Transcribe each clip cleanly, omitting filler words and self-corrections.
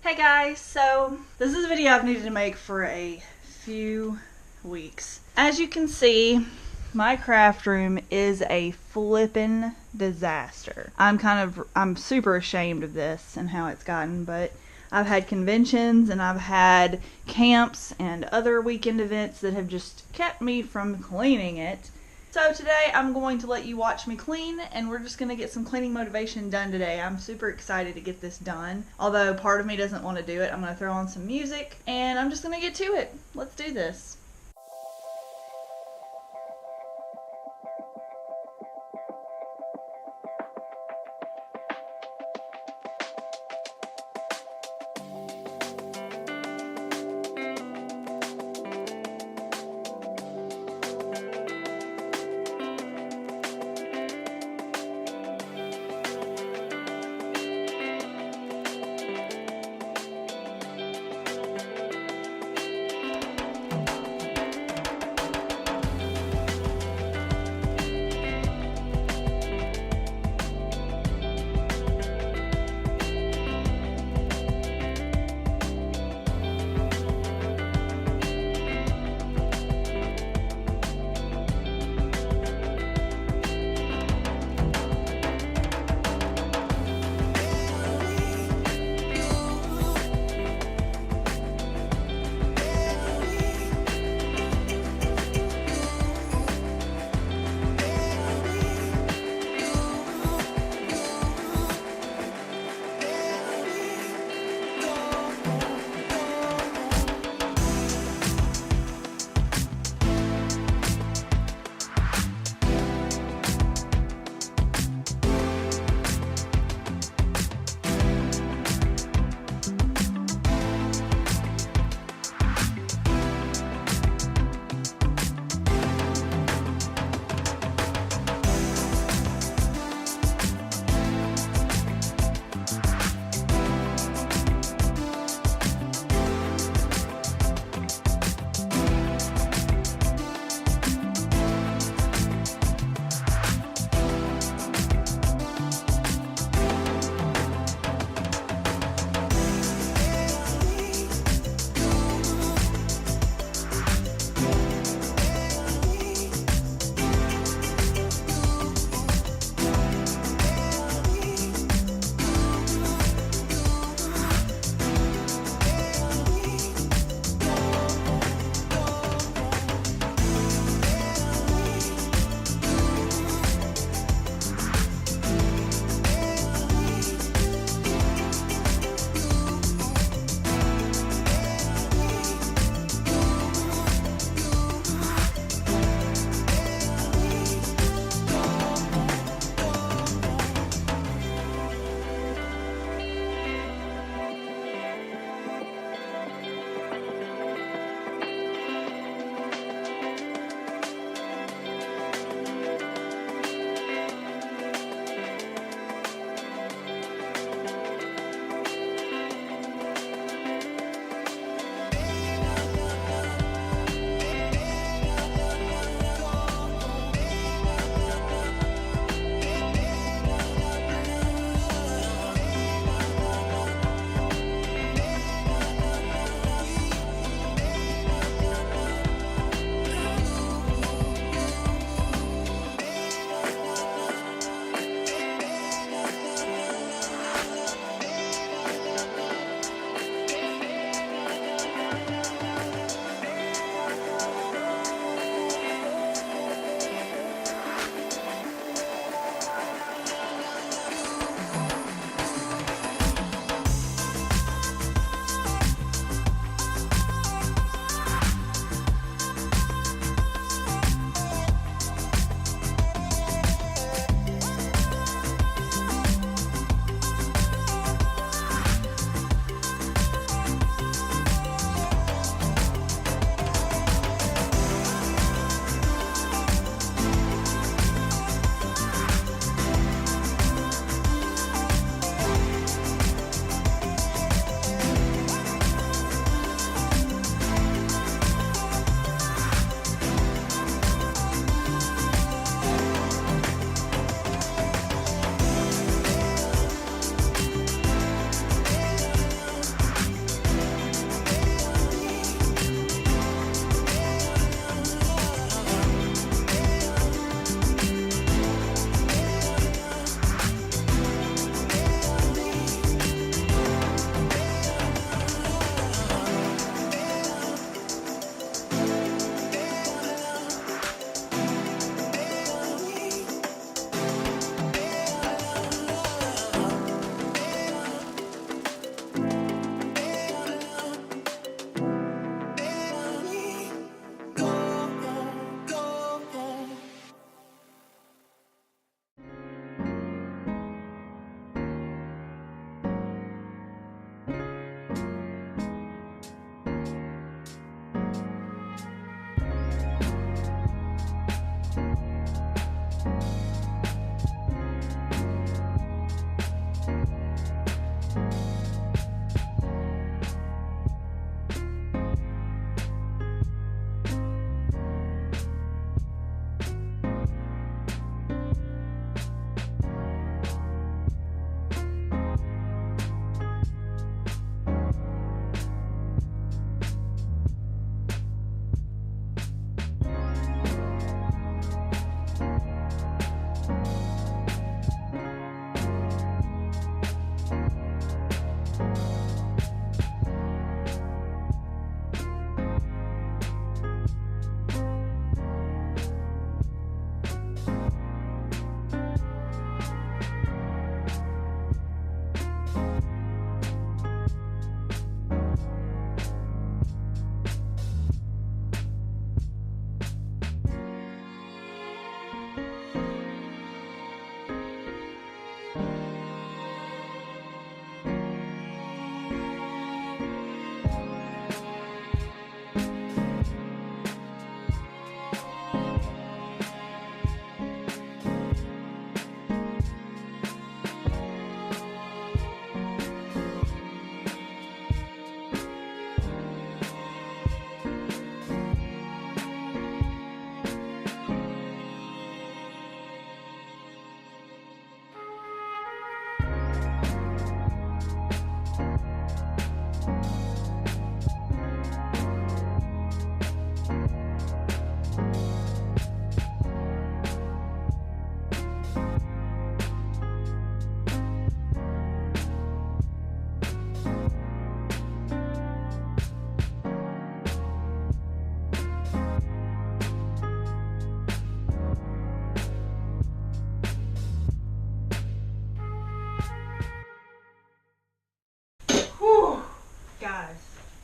Hey guys, so this is a video I've needed to make for a few weeks. As you can see, my craft room is a flippin' disaster. I'm super ashamed of this and how it's gotten, but I've had conventions and I've had camps and other weekend events that have just kept me from cleaning it. So today I'm going to let you watch me clean, and we're just going to get some cleaning motivation done today. I'm super excited to get this done. Although part of me doesn't want to do it, I'm going to throw on some music and I'm just going to get to it. Let's do this.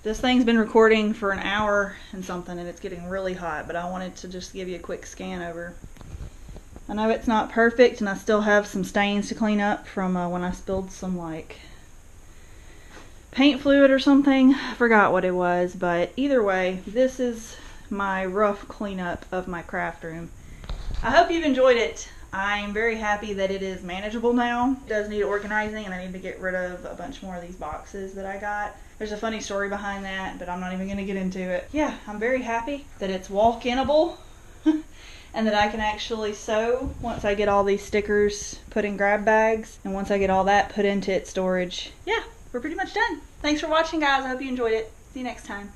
This thing's been recording for an hour and something, and it's getting really hot, but I wanted to just give you a quick scan over. I know it's not perfect, and I still have some stains to clean up from when I spilled some like paint fluid or something. I forgot what it was, but either way, this is my rough cleanup of my craft room. I hope you've enjoyed it. I'm very happy that it is manageable now. It does need organizing, and I need to get rid of a bunch more of these boxes that I got. There's a funny story behind that, but I'm not even going to get into it. Yeah, I'm very happy that it's walk-inable and that I can actually sew once I get all these stickers put in grab bags, and once I get all that put into its storage. Yeah, we're pretty much done. Thanks for watching, guys. I hope you enjoyed it. See you next time.